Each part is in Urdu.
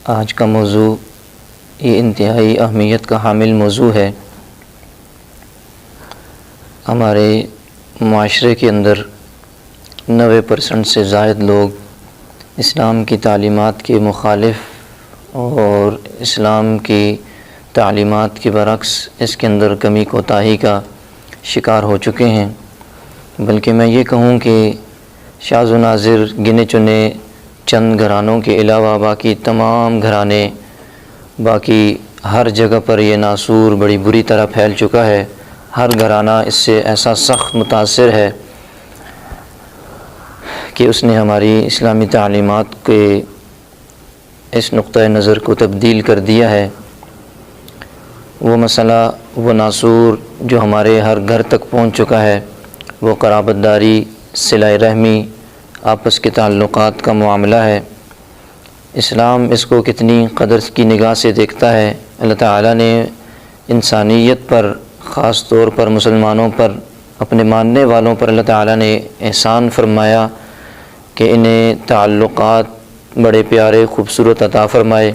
آج کا موضوع یہ انتہائی اہمیت کا حامل موضوع ہے۔ ہمارے معاشرے کے اندر 90% سے زائد لوگ اسلام کی تعلیمات کے مخالف اور اسلام کی تعلیمات کے برعکس اس کے اندر کمی کوتاہی کا شکار ہو چکے ہیں، بلکہ میں یہ کہوں کہ شاذ و نادر گنے چنے چند گھرانوں کے علاوہ باقی تمام گھرانے، باقی ہر جگہ پر یہ ناسور بڑی بری طرح پھیل چکا ہے۔ ہر گھرانہ اس سے ایسا سخت متاثر ہے کہ اس نے ہماری اسلامی تعلیمات کے اس نقطۂ نظر کو تبدیل کر دیا ہے۔ وہ مسئلہ، وہ ناسور جو ہمارے ہر گھر تک پہنچ چکا ہے، وہ قرابت داری، صلہ رحمی، آپس کے تعلقات کا معاملہ ہے۔ اسلام اس کو کتنی قدر کی نگاہ سے دیکھتا ہے۔ اللہ تعالیٰ نے انسانیت پر، خاص طور پر مسلمانوں پر، اپنے ماننے والوں پر اللہ تعالیٰ نے احسان فرمایا کہ انہیں تعلقات بڑے پیارے خوبصورت عطا فرمائے،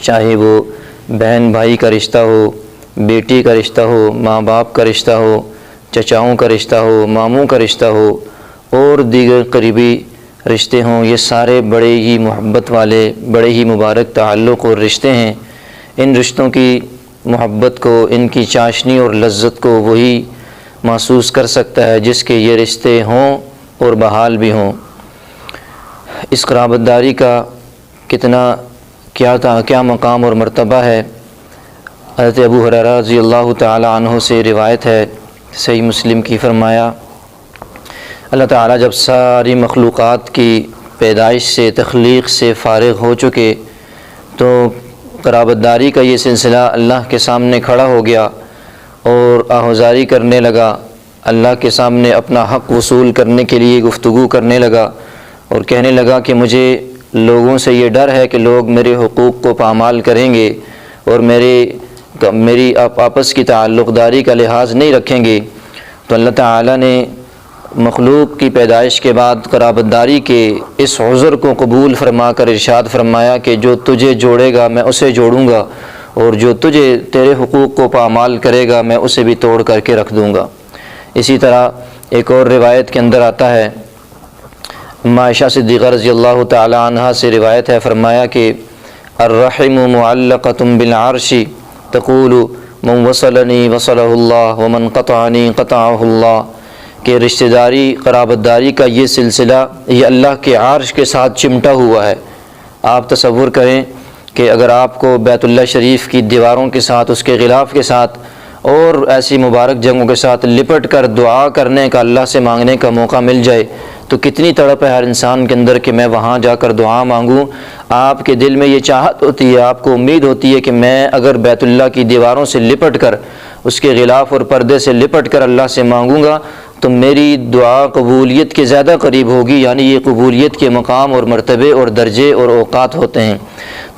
چاہے وہ بہن بھائی کا رشتہ ہو، بیٹی کا رشتہ ہو، ماں باپ کا رشتہ ہو، چچاؤں کا رشتہ ہو، ماموں کا رشتہ ہو اور دیگر قریبی رشتے ہوں۔ یہ سارے بڑے ہی محبت والے، بڑے ہی مبارک تعلق اور رشتے ہیں۔ ان رشتوں کی محبت کو، ان کی چاشنی اور لذت کو وہی محسوس کر سکتا ہے جس کے یہ رشتے ہوں اور بحال بھی ہوں۔ اس قرابت داری کا کیا مقام اور مرتبہ ہے۔ حضرت ابو ہریرہ رضی اللہ تعالی عنہ سے روایت ہے، صحیح مسلم کی، فرمایا اللہ تعالیٰ جب ساری مخلوقات کی پیدائش سے، تخلیق سے فارغ ہو چکے تو قرابت داری کا یہ سلسلہ اللہ کے سامنے کھڑا ہو گیا اور آہوازاری کرنے لگا، اللہ کے سامنے اپنا حق وصول کرنے کے لیے گفتگو کرنے لگا اور کہنے لگا کہ مجھے لوگوں سے یہ ڈر ہے کہ لوگ میرے حقوق کو پامال کریں گے اور میری آپس کی تعلق داری کا لحاظ نہیں رکھیں گے۔ تو اللہ تعالیٰ نے مخلوق کی پیدائش کے بعد قرابت داری کے اس عذر کو قبول فرما کر ارشاد فرمایا کہ جو تجھے جوڑے گا میں اسے جوڑوں گا اور جو تیرے حقوق کو پامال کرے گا میں اسے بھی توڑ کر کے رکھ دوں گا۔ اسی طرح ایک اور روایت کے اندر آتا ہے، عائشہ صدیقہ رضی اللہ تعالی عنہا سے روایت ہے، فرمایا کہ الرحم معلقۃ بالعرش تقول من وصلنی وصلہ اللہ ومن قطعنی قطعہ اللہ، کہ رشتہ داری، قرابت داری کا یہ سلسلہ یہ اللہ کے عرش کے ساتھ چمٹا ہوا ہے۔ آپ تصور کریں کہ اگر آپ کو بیت اللہ شریف کی دیواروں کے ساتھ، اس کے غلاف کے ساتھ اور ایسی مبارک جگہوں کے ساتھ لپٹ کر دعا کرنے کا، اللہ سے مانگنے کا موقع مل جائے تو کتنی تڑپ ہے ہر انسان کے اندر کہ میں وہاں جا کر دعا مانگوں۔ آپ کے دل میں یہ چاہت ہوتی ہے، آپ کو امید ہوتی ہے کہ میں اگر بیت اللہ کی دیواروں سے لپٹ کر، اس کے غلاف اور پردے سے لپٹ کر اللہ سے مانگوں گا تو میری دعا قبولیت کے زیادہ قریب ہوگی۔ یعنی یہ قبولیت کے مقام اور مرتبے اور درجے اور اوقات ہوتے ہیں۔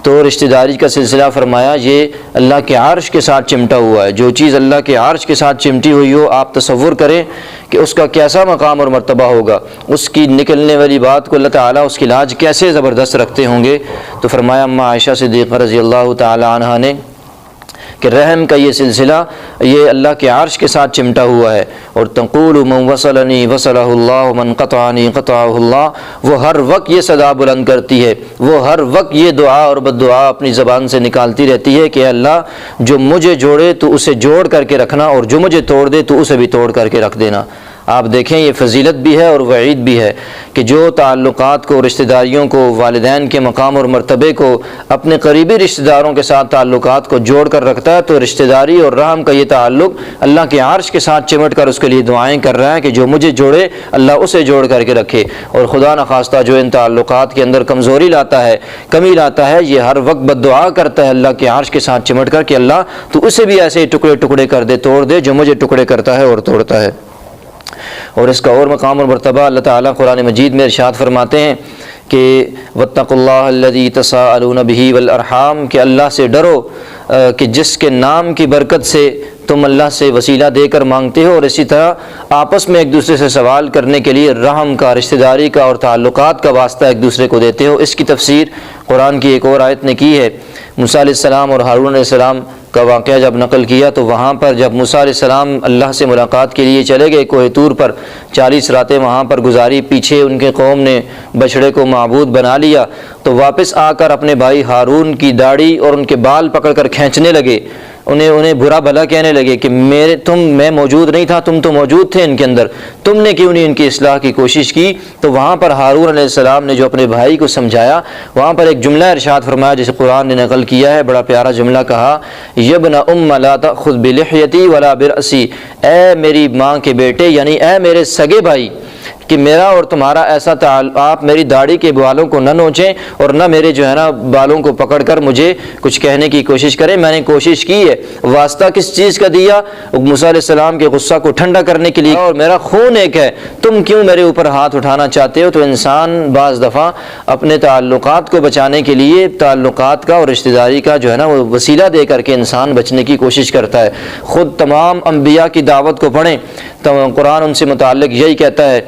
تو رشتہ داری کا سلسلہ فرمایا یہ اللہ کے عرش کے ساتھ چمٹا ہوا ہے۔ جو چیز اللہ کے عرش کے ساتھ چمٹی ہوئی ہو، آپ تصور کریں کہ اس کا کیسا مقام اور مرتبہ ہوگا، اس کی نکلنے والی بات کو اللہ تعالیٰ اس کی لاج کیسے زبردست رکھتے ہوں گے۔ تو فرمایا عائشہ صدیقہ رضی اللہ تعالی عنہا نے کہ رحم کا یہ سلسلہ یہ اللہ کے عرش کے ساتھ چمٹا ہوا ہے، اور تقول من وصلنی وصلہ اللہ ومن قطعنی قطعہ اللہ، وہ ہر وقت یہ صدا بلند کرتی ہے، وہ ہر وقت یہ دعا اور بددعا اپنی زبان سے نکالتی رہتی ہے کہ اللہ جو مجھے جوڑے تو اسے جوڑ کر کے رکھنا اور جو مجھے توڑ دے تو اسے بھی توڑ کر کے رکھ دینا۔ آپ دیکھیں یہ فضیلت بھی ہے اور وعید بھی ہے کہ جو تعلقات کو، رشتہ داریوں کو، والدین کے مقام اور مرتبے کو، اپنے قریبی رشتہ داروں کے ساتھ تعلقات کو جوڑ کر رکھتا ہے تو رشتہ داری اور رحم کا یہ تعلق اللہ کے عرش کے ساتھ چمٹ کر اس کے لیے دعائیں کر رہا ہے کہ جو مجھے جوڑے اللہ اسے جوڑ کر کے رکھے، اور خدا نخواستہ جو ان تعلقات کے اندر کمزوری لاتا ہے، کمی لاتا ہے، یہ ہر وقت بد دعا کرتا ہے اللہ کے عرش کے ساتھ چمٹ کر کہ اللہ تو اسے بھی ایسے ٹکڑے ٹکڑے کر دے، توڑ دے جو مجھے ٹکڑے کرتا ہے اور توڑتا ہے۔ اور اس کا اور مقام اور مرتبہ اللہ تعالیٰ قرآن مجید میں ارشاد فرماتے ہیں کہ واتقوا اللہ الذی تساءلون بہ والارحام، کہ اللہ سے ڈرو کہ جس کے نام کی برکت سے تم اللہ سے وسیلہ دے کر مانگتے ہو، اور اسی طرح آپس میں ایک دوسرے سے سوال کرنے کے لیے رحم کا، رشتہ داری کا اور تعلقات کا واسطہ ایک دوسرے کو دیتے ہو۔ اس کی تفسیر قرآن کی ایک اور آیت نے کی ہے۔ موسیٰ علیہ السلام اور ہارون علیہ السلام کا واقعہ جب نقل کیا تو وہاں پر جب موسیٰ علیہ السلام اللہ سے ملاقات کے لیے چلے گئے کوہ طور پر، 40 راتیں وہاں پر گزاری، پیچھے ان کے قوم نے بچڑے کو معبود بنا لیا، تو واپس آ کر اپنے بھائی ہارون کی داڑھی اور ان کے بال پکڑ کر کھینچنے لگے، انہیں برا بھلا کہنے لگے کہ میں موجود نہیں تھا، تم تو موجود تھے ان کے اندر، تم نے کیوں نہیں ان کی اصلاح کی کوشش کی؟ تو وہاں پر ہارون علیہ السلام نے جو اپنے بھائی کو سمجھایا، وہاں پر ایک جملہ ارشاد فرمایا جسے قرآن نے نقل کیا ہے، بڑا پیارا جملہ کہا، یبن ام لا تأخذ بلحیتی ولا برأسی، اے میری ماں کے بیٹے، یعنی اے میرے سگے بھائی، کہ میرا اور تمہارا ایسا آپ میری داڑھی کے بالوں کو نہ نوچیں اور نہ میرے جو ہے نا بالوں کو پکڑ کر مجھے کچھ کہنے کی کوشش کریں۔ میں نے کوشش کی ہے، واسطہ کس چیز کا دیا؟ موسیٰ علیہ السلام کے غصہ کو ٹھنڈا کرنے کے لیے، اور میرا خون ایک ہے، تم کیوں میرے اوپر ہاتھ اٹھانا چاہتے ہو؟ تو انسان بعض دفعہ اپنے تعلقات کو بچانے کے لیے تعلقات کا اور رشتہ داری کا جو ہے نا وہ وسیلہ دے کر کے انسان بچنے کی کوشش کرتا ہے۔ خود تمام انبیاء کی دعوت کو پڑھیں تو قرآن ان سے متعلق یہی کہتا ہے،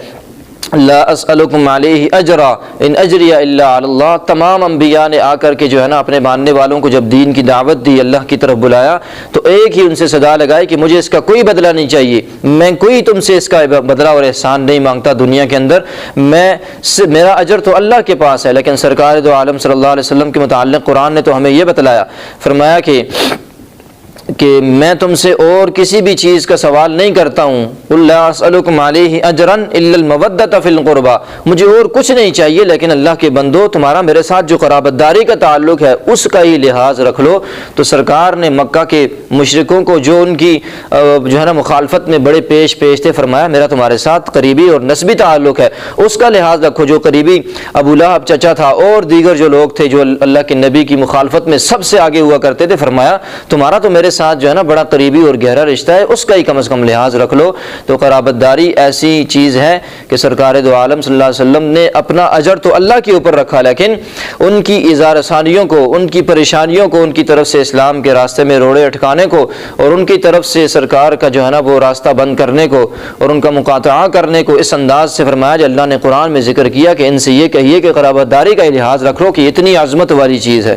لا اسألکم علیہ اجرا ان اجری الا علی اللہ۔ تمام انبیاء نے آ کر کے جو ہے نا اپنے ماننے والوں کو جب دین کی دعوت دی، اللہ کی طرف بلایا، تو ایک ہی ان سے صدا لگائی کہ مجھے اس کا کوئی بدلہ نہیں چاہیے، میں کوئی تم سے اس کا بدلہ اور احسان نہیں مانگتا دنیا کے اندر، میرا اجر تو اللہ کے پاس ہے۔ لیکن سرکار دو عالم صلی اللہ علیہ وسلم کے متعلق قرآن نے تو ہمیں یہ بتلایا، فرمایا کہ میں تم سے اور کسی بھی چیز کا سوال نہیں کرتا ہوں، قل لا اسألکم علیہ اجرا الا المودۃ فی القربى، مجھے اور کچھ نہیں چاہیے، لیکن اللہ کے بندو تمہارا میرے ساتھ جو قرابت داری کا تعلق ہے اس کا ہی لحاظ رکھ لو۔ تو سرکار نے مکہ کے مشرکوں کو جو ان کی جو ہے نا مخالفت میں بڑے پیش تھے، فرمایا میرا تمہارے ساتھ قریبی اور نسبی تعلق ہے، اس کا لحاظ رکھو۔ جو قریبی ابو لہب چچا تھا اور دیگر جو لوگ تھے جو اللہ کے نبی کی مخالفت میں سب سے آگے ہوا کرتے تھے، فرمایا تمہارا تو میرے ساتھ جو ہے نا بڑا قریبی اور گہرا رشتہ ہے، اس کا ہی کم از کم لحاظ رکھ لو۔ تو قرابت داری ایسی چیز ہے کہ سرکار دو عالم صلی اللہ علیہ وسلم نے اپنا اجر تو اللہ کے اوپر رکھا، لیکن ان کی اظہار ثانیوں کو، ان کی پریشانیوں کو، ان کی طرف سے اسلام کے راستے میں روڑے اٹکانے کو، اور ان کی طرف سے سرکار کا جو ہے نا وہ راستہ بند کرنے کو اور ان کا مقاطعہ کرنے کو اس انداز سے فرمایا جو اللہ نے قرآن میں ذکر کیا کہ ان سے یہ کہیے کہ قرابت داری کا لحاظ رکھ لو کہ اتنی عظمت والی چیز ہے۔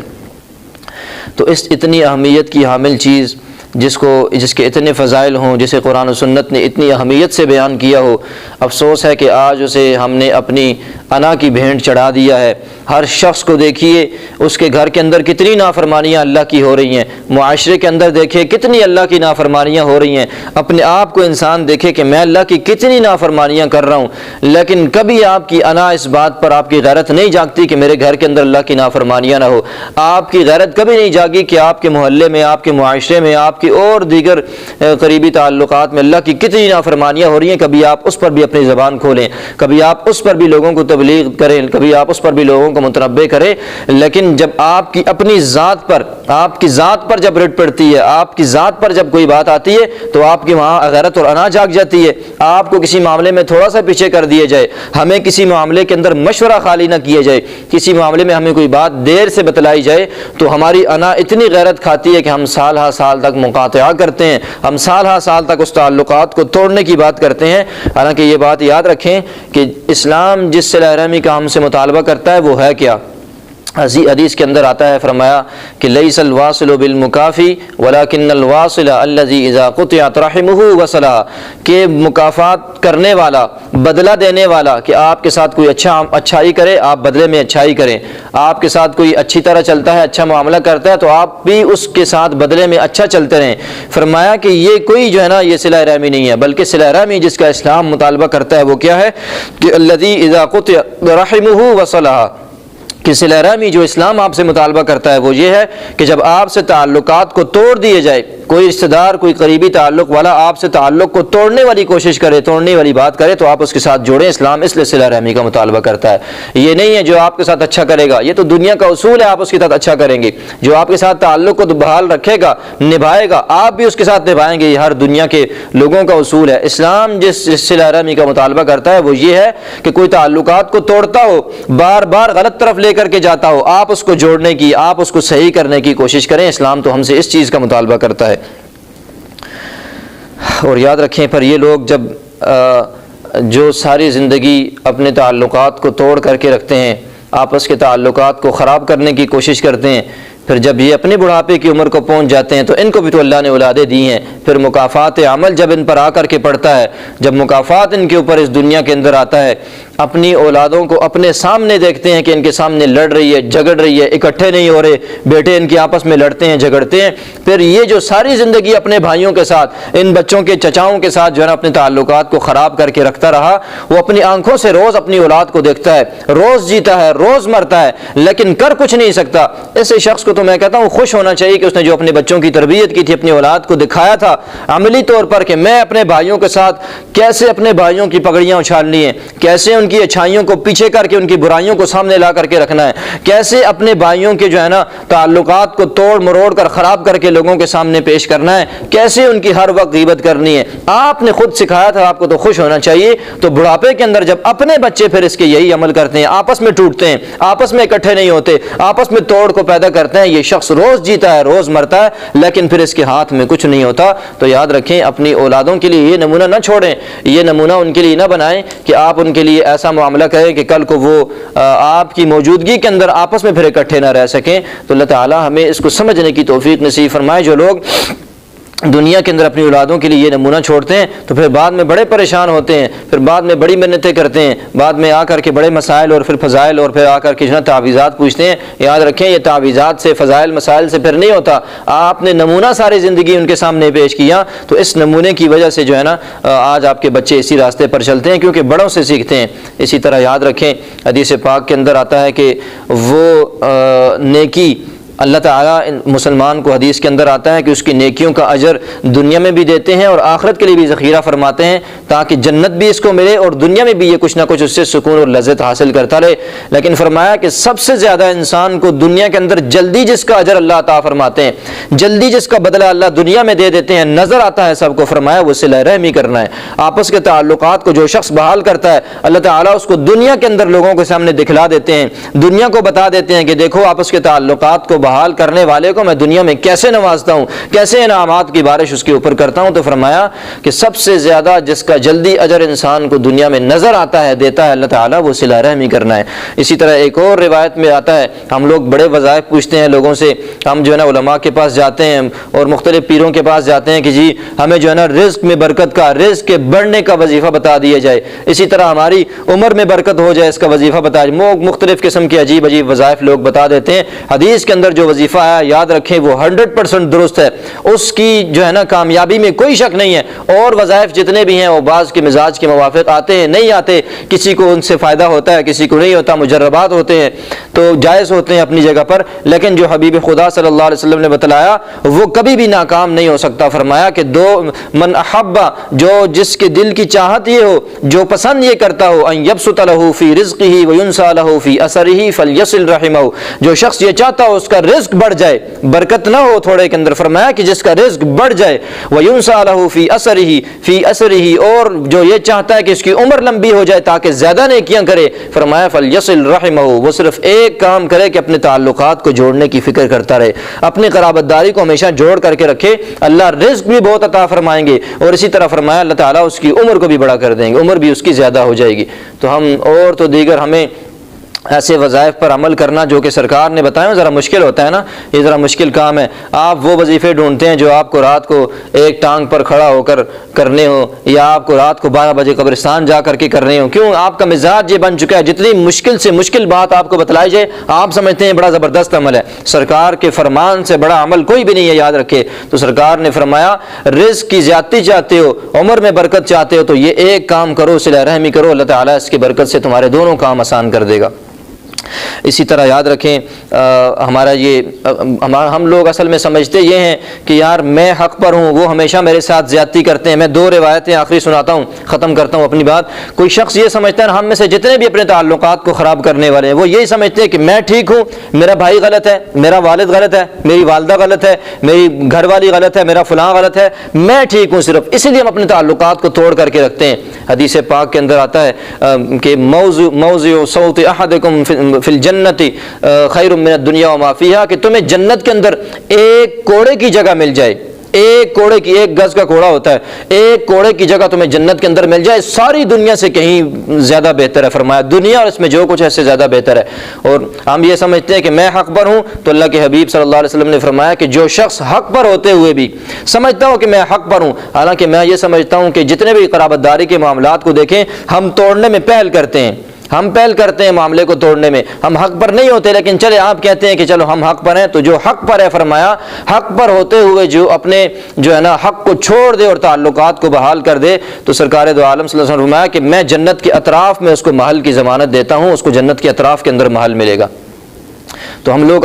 تو اس اتنی اہمیت کی حامل چیز جس کے اتنے فضائل ہوں، جسے قرآن و سنت نے اتنی اہمیت سے بیان کیا ہو، افسوس ہے کہ آج اسے ہم نے اپنی انا کی بھینٹ چڑھا دیا ہے۔ ہر شخص کو دیکھیے اس کے گھر کے اندر کتنی نافرمانیاں اللہ کی ہو رہی ہیں، معاشرے کے اندر دیکھے کتنی اللہ کی نافرمانیاں ہو رہی ہیں، اپنے آپ کو انسان دیکھے کہ میں اللہ کی کتنی نافرمانیاں کر رہا ہوں، لیکن کبھی آپ کی انا اس بات پر آپ کی غیرت نہیں جاگتی کہ میرے گھر کے اندر اللہ کی نافرمانیاں نہ ہو۔ آپ کی غیرت کبھی نہیں جاگی کہ آپ کے محلے میں، آپ کے معاشرے میں، آپ کی اور دیگر قریبی تعلقات میں اللہ کی کتنی نافرمانیاں ہو رہی ہیں۔ کبھی آپ اس پر بھی اپنی زبان کھولیں، کبھی آپ اس پر بھی لوگوں کو تبلیغ کریں، کبھی آپ اس پر بھی لوگوں کو متنبہ کریں، لیکن جب آپ کی اپنی ذات پر، آپ کی ذات پر جب رٹ پڑتی ہے، آپ کی ذات پر جب کوئی بات آتی ہے تو آپ کی وہاں غیرت اور انا جاگ جاتی ہے۔ آپ کو کسی معاملے میں تھوڑا سا پیچھے کر دیا جائے، ہمیں کسی معاملے کے اندر مشورہ خالی نہ کیا جائے، کسی معاملے میں ہمیں کوئی بات دیر سے بتلائی جائے تو ہماری انا اتنی غیرت کھاتی ہے کہ ہم سال ہا سال تک مقاطعہ کرتے ہیں، ہم سال ہا سال تک اس تعلقات کو توڑنے کی بات کرتے ہیں۔ حالانکہ یہ بات یاد رکھیں کہ اسلام جس صلہ رحمی کا ہم سے مطالبہ کرتا ہے وہ ہے کیا؟ حدیث کے اندر آتا ہے، فرمایا کہ لیس الواصل بالمکافی ولکن الواصل الذی اذا قطعت رحمہ وصلہ، کہ مکافات کرنے والا، بدلہ دینے والا، کہ آپ کے ساتھ کوئی اچھائی کرے آپ بدلے میں اچھائی کریں، آپ کے ساتھ کوئی اچھی طرح چلتا ہے، اچھا معاملہ کرتا ہے تو آپ بھی اس کے ساتھ بدلے میں اچھا چلتے رہیں۔ فرمایا کہ یہ کوئی جو ہے نا یہ صلہ رحمی نہیں ہے، بلکہ صلہ رحمی جس کا اسلام مطالبہ کرتا ہے وہ کیا ہے کہ الذی اذا قطع رحمہ وصلہ، کہ صلہ رحمی جو اسلام آپ سے مطالبہ کرتا ہے وہ یہ ہے کہ جب آپ سے تعلقات کو توڑ دیے جائے، کوئی رشتہ دار، کوئی قریبی تعلق والا آپ سے تعلق کو توڑنے والی کوشش کرے، توڑنے والی بات کرے تو آپ اس کے ساتھ جوڑیں۔ اسلام اس لیے صلہ رحمی کا مطالبہ کرتا ہے، یہ نہیں ہے جو آپ کے ساتھ اچھا کرے گا، یہ تو دنیا کا اصول ہے، آپ اس کے ساتھ اچھا کریں گے، جو آپ کے ساتھ تعلق کو بحال رکھے گا، نبھائے گا، آپ بھی اس کے ساتھ نبھائیں گے، یہ ہر دنیا کے لوگوں کا اصول ہے۔ اسلام جس صلہ رحمی کا مطالبہ کرتا ہے وہ یہ ہے کہ کوئی تعلقات کو توڑتا ہو، بار بار غلط طرف لے کر کے جاتا ہو آپ اس کو جوڑنے کی، آپ اس کو صحیح کرنے کی کوشش کریں۔ اسلام تو ہم سے اس چیز کا مطالبہ کرتا ہے۔ اور یاد رکھیں پھر یہ لوگ جب جو ساری زندگی اپنے تعلقات کو توڑ کر کے رکھتے ہیں، آپس کے تعلقات کو خراب کرنے کی کوشش کرتے ہیں، پھر جب یہ اپنے بڑھاپے کی عمر کو پہنچ جاتے ہیں تو ان کو بھی تو اللہ نے اولادیں دی ہیں، پھر مکافات عمل جب ان پر آ کر کے پڑتا ہے، جب مکافات ان کے اوپر اس دنیا کے اندر آتا ہے، اپنی اولادوں کو اپنے سامنے دیکھتے ہیں کہ ان کے سامنے لڑ رہی ہے، جھگڑ رہی ہے، اکٹھے نہیں ہو رہے، بیٹے ان کے آپس میں لڑتے ہیں، جھگڑتے ہیں، پھر یہ جو ساری زندگی اپنے بھائیوں کے ساتھ، ان بچوں کے چچاؤں کے ساتھ جو ہے نا اپنے تعلقات کو خراب کر کے رکھتا رہا، وہ اپنی آنکھوں سے روز اپنی اولاد کو دیکھتا ہے، روز جیتا ہے، روز مرتا ہے، لیکن کر کچھ نہیں سکتا۔ ایسے شخص کو تو میں کہتا ہوں خوش ہونا چاہیے کہ اس نے جو اپنے بچوں کی تربیت کی تھی، اپنی اولاد کو دکھایا تھا عملی طور پر کہ میں اپنے بھائیوں کے ساتھ کیسے اپنے بھائیوں کی پگڑیاں اچھالنی ہیں، کیسے ان کی اچھائیوں کو پیچھے کر کے ان کی برائیوں کو سامنے لا کر کے رکھنا ہے، کیسے اپنے بھائیوں کے جو ہے نا تعلقات کو توڑ مروڑ کر خراب کر کے لوگوں کے سامنے پیش کرنا ہے، کیسے ان کی ہر وقت غیبت کرنی ہے، آپ نے خود سکھایا تھا، آپ کو تو خوش ہونا چاہیے۔ تو بڑھاپے کے اندر جب اپنے بچے پھر اس کے یہی عمل کرتے ہیں، آپس میں ٹوٹتے ہیں، آپس میں اکٹھے نہیں ہوتے، آپس میں توڑ کو پیدا کرتے ہیں، یہ شخص روز جیتا ہے، روز مرتا ہے، لیکن پھر اس کے ہاتھ میں کچھ نہیں ہوتا۔ تو یاد رکھیں اپنی اولادوں کے لیے یہ نمونہ نہ چھوڑیں، یہ نمونہ ان کے لیے نہ بنائیں کہ آپ ان کے لیے ایسا معاملہ کریں کہ کل کو وہ آپ کی موجودگی کے اندر آپس میں پھر اکٹھے نہ رہ سکیں۔ تو اللہ تعالی ہمیں اس کو سمجھنے کی توفیق نصیب فرمائے۔ جو لوگ دنیا کے اندر اپنی اولادوں کے لیے یہ نمونہ چھوڑتے ہیں تو پھر بعد میں بڑے پریشان ہوتے ہیں، پھر بعد میں بڑی منتیں کرتے ہیں، بعد میں آ کر کے بڑے مسائل اور پھر فضائل اور پھر آ کر کے جو ہے تعویذات پوچھتے ہیں۔ یاد رکھیں یہ تعویذات سے، فضائل مسائل سے پھر نہیں ہوتا، آپ نے نمونہ ساری زندگی ان کے سامنے پیش کیا تو اس نمونے کی وجہ سے جو ہے نا آج آپ کے بچے اسی راستے پر چلتے ہیں کیونکہ بڑوں سے سیکھتے ہیں۔ اسی طرح یاد رکھیں حدیث پاک کے اندر آتا ہے کہ وہ نیکی اللہ تعالیٰ مسلمان کو حدیث کے اندر آتا ہے کہ اس کی نیکیوں کا اجر دنیا میں بھی دیتے ہیں اور آخرت کے لیے بھی ذخیرہ فرماتے ہیں تاکہ جنت بھی اس کو ملے اور دنیا میں بھی یہ کچھ نہ کچھ اس سے سکون اور لذت حاصل کرتا رہے۔ لیکن فرمایا کہ سب سے زیادہ انسان کو دنیا کے اندر جلدی جس کا اجر اللہ عطا فرماتے ہیں، جلدی جس کا بدلہ اللہ دنیا میں دے دیتے ہیں، نظر آتا ہے سب کو، فرمایا وہ صلہ رحمی کرنا ہے۔ آپس کے تعلقات کو جو شخص بحال کرتا ہے اللہ تعالیٰ اس کو دنیا کے اندر لوگوں کے سامنے دکھلا دیتے ہیں، دنیا کو بتا دیتے ہیں کہ دیکھو آپس کے تعلقات کو بحال کرنے والے کو میں دنیا میں کیسے نوازتا ہوں، کیسے انعامات کی بارش اس کے اوپر کرتا ہوں۔ تو فرمایا کہ سب سے زیادہ جس کا جلدی اجر انسان کو دنیا میں نظر آتا ہے، دیتا ہے اللہ تعالیٰ، وہ صلہ رحمی کرنا ہے۔ اسی طرح ایک اور روایت میں آتا ہے، ہم لوگ بڑے وظائف پوچھتے ہیں لوگوں سے، ہم جو ہے نا علماء کے پاس جاتے ہیں اور مختلف پیروں کے پاس جاتے ہیں کہ جی ہمیں جو ہے نا رزق میں برکت کا، رزق کے بڑھنے کا وظیفہ بتا دیا جائے، اسی طرح ہماری عمر میں برکت ہو جائے اس کا وظیفہ بتا جائے۔ مختلف قسم کے عجیب عجیب وظائف لوگ بتا دیتے ہیں۔ حدیث کے اندر جو وظیفہ آیا یاد رکھیں وہ 100% درست ہے، اس کی جو ہے نا کامیابی میں کوئی شک نہیں ہے۔ اور وظائف جتنے بھی ہیں وہ بعض کے مزاج کے موافق آتے ہیں، نہیں آتے، کسی کو ان سے فائدہ ہوتا ہے، کسی کو نہیں ہوتا، مجربات ہوتے ہیں تو جائز ہوتے ہیں اپنی جگہ پر، لیکن جو حبیب خدا صلی اللہ علیہ وسلم نے بتلایا وہ کبھی بھی ناکام نہیں ہو سکتا۔ فرمایا کہ دو من احبا، جو جس کے دل کی چاہت یہ ہو، جو پسند یہ کرتا ہو، ان یبسط له فی رزقہ وینسى له فی اثرہ فلیصل رحمہ، جو شخص یہ چاہتا ہو اس کا رزق بڑھ جائے، برکت نہ ہو تھوڑے کے اندر، فرمایا کہ جس کا رزق بڑھ جائے، وینسى له فی اثرہ، اور جو یہ چاہتا ہے کہ اس کی عمر لمبی ہو جائے تاکہ زیادہ نیکیاں کرے، فرمایا فلیصل رحمہ، وہ صرف ایک کام کرے کہ اپنے تعلقات کو جوڑنے کی فکر کرتا رہے، اپنی قرابت داری کو ہمیشہ جوڑ کر کے رکھے، اللہ رزق بھی بہت عطا فرمائیں گے، اور اسی طرح فرمایا اللہ تعالیٰ اس کی عمر کو بھی بڑا کر دیں گے، عمر بھی اس کی زیادہ ہو جائے گی۔ تو ہم اور تو دیگر ہمیں ایسے وظائف پر عمل کرنا جو کہ سرکار نے بتایا ذرا مشکل ہوتا ہے نا، یہ ذرا مشکل کام ہے۔ آپ وہ وظیفے ڈھونڈتے ہیں جو آپ کو رات کو ایک ٹانگ پر کھڑا ہو کر کرنے ہو، یا آپ کو رات کو 12 بجے قبرستان جا کر کے کرنے ہو، کیوں؟ آپ کا مزاج یہ بن چکا ہے، جتنی مشکل سے مشکل بات آپ کو بتلائی جائے آپ سمجھتے ہیں بڑا زبردست عمل ہے، سرکار کے فرمان سے بڑا عمل کوئی بھی نہیں ہے، یاد رکھے۔ تو سرکار نے فرمایا رزق کی زیادتی چاہتے ہو، عمر میں برکت چاہتے ہو تو یہ ایک کام کرو، صلہ رحمی کرو، اللہ تعالیٰ اس کی برکت سے تمہارے دونوں کام آسان کر دے گا۔ اسی طرح یاد رکھیں ہمارا یہ ہم لوگ اصل میں سمجھتے یہ ہیں کہ یار میں حق پر ہوں، وہ ہمیشہ میرے ساتھ زیادتی کرتے ہیں۔ میں دو روایتیں آخری سناتا ہوں، ختم کرتا ہوں اپنی بات۔ کوئی شخص یہ سمجھتا ہے، ہم میں سے جتنے بھی اپنے تعلقات کو خراب کرنے والے ہیں وہ یہی سمجھتے ہیں کہ میں ٹھیک ہوں، میرا بھائی غلط ہے، میرا والد غلط ہے، میری والدہ غلط ہے، میری گھر والی غلط ہے، میرا فلاں غلط ہے، میں ٹھیک ہوں صرف، اسی لیے ہم اپنے تعلقات کو توڑ کر کے رکھتے ہیں۔ حدیث پاک کے اندر آتا ہے کہ موضع صوت احدکم فی الجنت خیر من الدنیا وما فیہا، کہ تمہیں جنت کے اندر ایک کوڑے کی جگہ مل جائے، ایک کوڑے کی، ایک گز کا کوڑا ہوتا ہے، ایک کوڑے کی جگہ تمہیں جنت کے اندر مل جائے، ساری دنیا سے کہیں زیادہ بہتر ہے۔ فرمایا دنیا اور اس میں جو کچھ ہے اس سے زیادہ بہتر ہے۔ اور ہم یہ سمجھتے ہیں کہ میں حق پر ہوں، تو اللہ کے حبیب صلی اللہ علیہ وسلم نے فرمایا کہ جو شخص حق پر ہوتے ہوئے بھی سمجھتا ہوں کہ میں حق پر ہوں، حالانکہ میں یہ سمجھتا ہوں کہ جتنے بھی قرابت داری کے معاملات کو دیکھیں، ہم توڑنے میں پہل کرتے ہیں، ہم پہل کرتے ہیں معاملے کو توڑنے میں، ہم حق پر نہیں ہوتے، لیکن چلے آپ کہتے ہیں کہ چلو ہم حق پر ہیں، تو جو حق پر ہے، فرمایا حق پر ہوتے ہوئے جو اپنے جو ہے نا حق کو چھوڑ دے اور تعلقات کو بحال کر دے، تو سرکار دو عالم صلی اللہ علیہ وسلم نے فرمایا کہ میں جنت کے اطراف میں اس کو محل کی ضمانت دیتا ہوں، اس کو جنت کے اطراف کے اندر محل ملے گا۔ تو ہم لوگ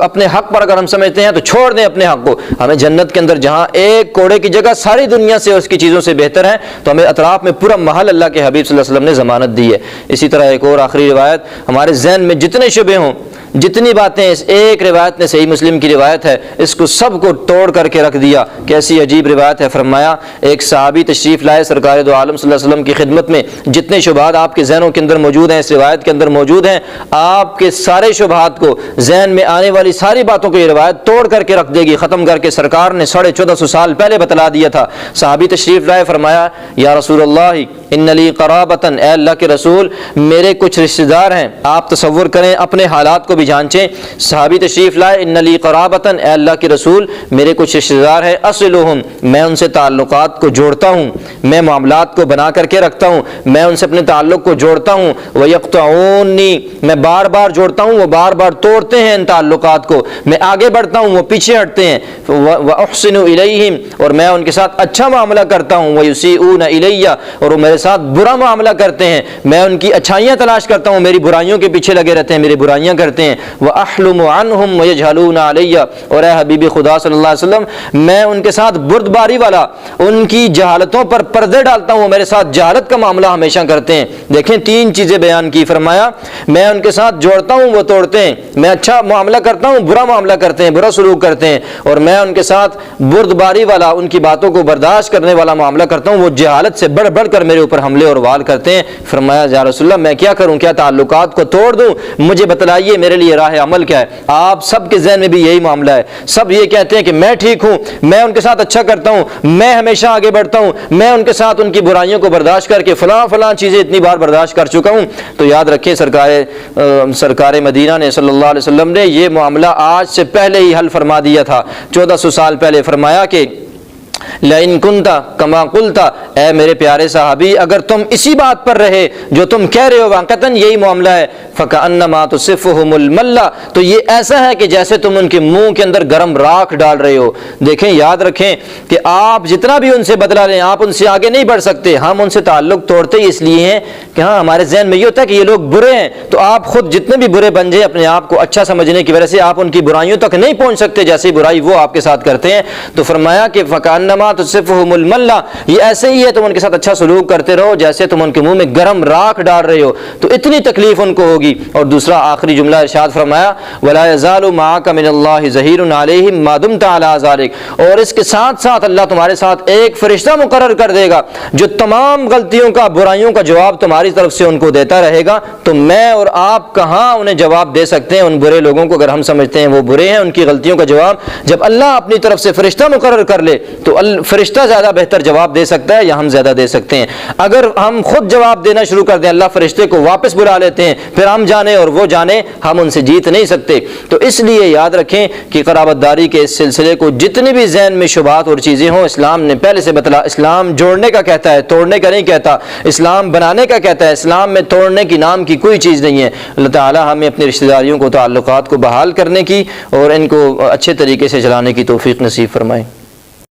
اپنے حق پر اگر ہم سمجھتے ہیں تو چھوڑ دیں اپنے حق کو، ہمیں جنت کے اندر جہاں ایک کوڑے کی جگہ ساری دنیا سے اس کی چیزوں سے بہتر ہے، تو ہمیں اطراف میں پورا محل اللہ کے حبیب صلی اللہ علیہ وسلم نے ضمانت دی ہے۔ اسی طرح ایک اور آخری روایت، ہمارے ذہن میں جتنے شبے ہوں، جتنی باتیں اس ایک روایت نے، صحیح مسلم کی روایت ہے، اس کو سب کو توڑ کر کے رکھ دیا۔ کیسی عجیب روایت ہے، فرمایا ایک صحابی تشریف لائے سرکار دو عالم صلی اللہ علیہ وسلم کی خدمت میں، جتنے شبہات آپ کے ذہنوں کے اندر موجود ہیں اس روایت کے اندر موجود ہیں، آپ کے سارے شبہات کو، ذہن میں آنے والی ساری باتوں کو یہ روایت توڑ کر کے رکھ دے گی، ختم کر کے۔ سرکار نے 1450 سال پہلے بتلا دیا تھا۔ صحابی تشریف لائے، فرمایا یا رسول اللہ ان لی قرابتن، اے اللہ کے رسول میرے کچھ رشتہ دار ہیں۔ آپ تصور کریں، اپنے حالات کو بھی جانچیں۔ صحابی تشریف لائے، ان لی قرابتن، اے اللہ کے رسول میرے کچھ رشتہ دار ہیں، اصلہم، میں ان سے تعلقات کو جوڑتا ہوں، میں معاملات کو بنا کر کے رکھتا ہوں، میں ان سے اپنے تعلق کو جوڑتا ہوں، ویقطعونی، میں بار بار جوڑتا ہوں، وہ بار بار توڑتے ہیں ان تعلقات کو، میں آگے بڑھتا ہوں، وہ پیچھے ہٹتے ہیں، واحسن الیہم، اور میں ان کے ساتھ اچھا معاملہ کرتا ہوں، ویسیئون الی، اور وہ میرے ساتھ برا معاملہ کرتے ہیں، میں ان کی اچھائیاں تلاش کرتا ہوں، میری برائیوں کے پیچھے لگے رہتے ہیں، میری برائیاں کرتے ہیں، واحلم عنہم ویجہلون علی، اور اے حبیب خدا صلی اللہ علیہ وسلم میں ان کے ساتھ بردباری والا، ان کی جہالتوں پر پردے ڈالتا ہوں، وہ میرے ساتھ جہالت کا معاملہ ہمیشہ کرتے ہیں۔ دیکھیں تین چیزیں بیان کی، فرمایا میں ان کے ساتھ جوڑتا ہوں، وہ توڑتے ہیں، میں اچھا معاملہ کرتا ہوں، برا معاملہ کرتے ہیں، برا سلوک کرتے ہیں، اور میں ان کے ساتھ بردباری والا، ان کی باتوں کو برداشت کرنے والا معاملہ کرتا ہوں، وہ جہالت سے بڑھ بڑھ کر میرے اوپر حملے اور وار کرتے ہیں۔ فرمایا یا رسول اللہ میں کیا کروں، کیا تعلقات کو توڑ دوں، مجھے بتلائیے میرے لیے راہ عمل کیا ہے۔ آپ سب کے ذہن میں بھی یہی معاملہ ہے، سب یہ کہتے ہیں کہ میں ٹھیک ہوں، میں ان کے ساتھ اچھا کرتا ہوں، میں ہمیشہ آگے بڑھتا ہوں، میں ان کے ساتھ ان کی برائیوں کو برداشت کر کے فلاں چیزیں اتنی بار برداشت کر چکا ہوں۔ تو یاد رکھیں سرکار مدینہ نے صلی اللہ علیہ وسلم نے یہ معاملہ آج سے پہلے ہی حل فرما دیا تھا، 1400 سال پہلے۔ فرمایا کہ لئن کنت کما قلت، اے میرے پیارے صحابی اگر تم اسی بات پر رہے جو تم کہہ رہے ہو، واقعتاً یہی معاملہ ہے، فکأنما تصفهم الملہ، تو یہ ایسا ہے کہ جیسے تم ان کے منہ کے اندر گرم راکھ ڈال رہے ہو۔ دیکھیں یاد رکھیں کہ آپ جتنا بھی ان سے بدلہ لیں، آپ ان سے آگے نہیں بڑھ سکتے۔ ہم ان سے تعلق توڑتے ہی اس لیے ہیں کہ ہاں ہمارے ذہن میں یہ ہوتا ہے کہ یہ لوگ برے ہیں، تو آپ خود جتنے بھی برے بن جائیں، اپنے آپ کو اچھا سمجھنے کی وجہ سے آپ ان کی برائیوں تک نہیں پہنچ سکتے جیسی برائی وہ آپ کے ساتھ کرتے ہیں۔ تو فرمایا کہ فکأنما تصفهم الملہ، یہ ایسے ہی ہے، تم ان کے ساتھ اچھا سلوک کرتے رہو جیسے تم ان کے منہ میں گرم راکھ ڈال رہے ہو، تو اتنی تکلیف ان کو ہوگی۔ اور دوسرا آخری جملہ ارشاد فرمایا ولا یزال معک من اللہ ظہیر علیہم ما دمت علی ذلک، اور اس کے ساتھ ساتھ اللہ تمہارے ساتھ ایک فرشتہ مقرر کر دے گا جو تمام غلطیوں کا، برائیوں کا جواب تمہاری طرف سے ان کو دیتا رہے گا۔ تو میں اور آپ کہاں انہیں جواب دے سکتے ہیں ان برے لوگوں کو؟ اگر ہم سمجھتے ہیں وہ برے ہیں، ان کی غلطیوں کا جواب جب اللہ اپنی طرف سے فرشتہ مقرر کر لے تو فرشتہ زیادہ بہتر جواب دے سکتا ہے یا ہم زیادہ دے سکتے ہیں؟ اگر ہم خود جواب دینا شروع کر دیں، اللہ فرشتے کو واپس بلا لیتے ہیں، پھر ہم جانے اور وہ جانے، ہم ان سے جیت نہیں سکتے۔ تو اس لیے یاد رکھیں کہ قرابت داری کے اس سلسلے کو جتنی بھی ذہن میں شبہات اور چیزیں ہوں، اسلام نے پہلے سے بتلا، اسلام جوڑنے کا کہتا ہے، توڑنے کا نہیں کہتا، اسلام بنانے کا کہتا ہے، اسلام میں توڑنے کی نام کی کوئی چیز نہیں ہے۔ اللہ تعالی ہمیں اپنی رشتہ داریوں کو، تعلقات کو بحال کرنے کی اور ان کو اچھے طریقے سے چلانے کی توفیق نصیب فرمائے۔